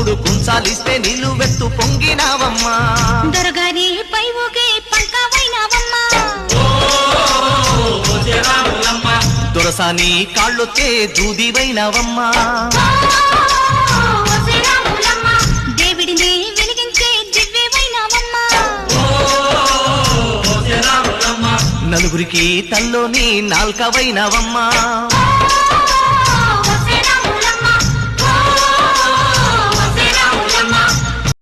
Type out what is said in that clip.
మూడు కుంచాలిస్తే నిలువెత్తు పొంగినావమ్మా దొరగారి పై ఊగే పంకవైనావమ్మా దొరసాని కాళ్ళొచ్చే దూదివైనావమ్మా దేవుడిని వెలిగించే దివ్యమైనావమ్మా నలుగురికి తల్లోని నాల్కవైనావమ్మా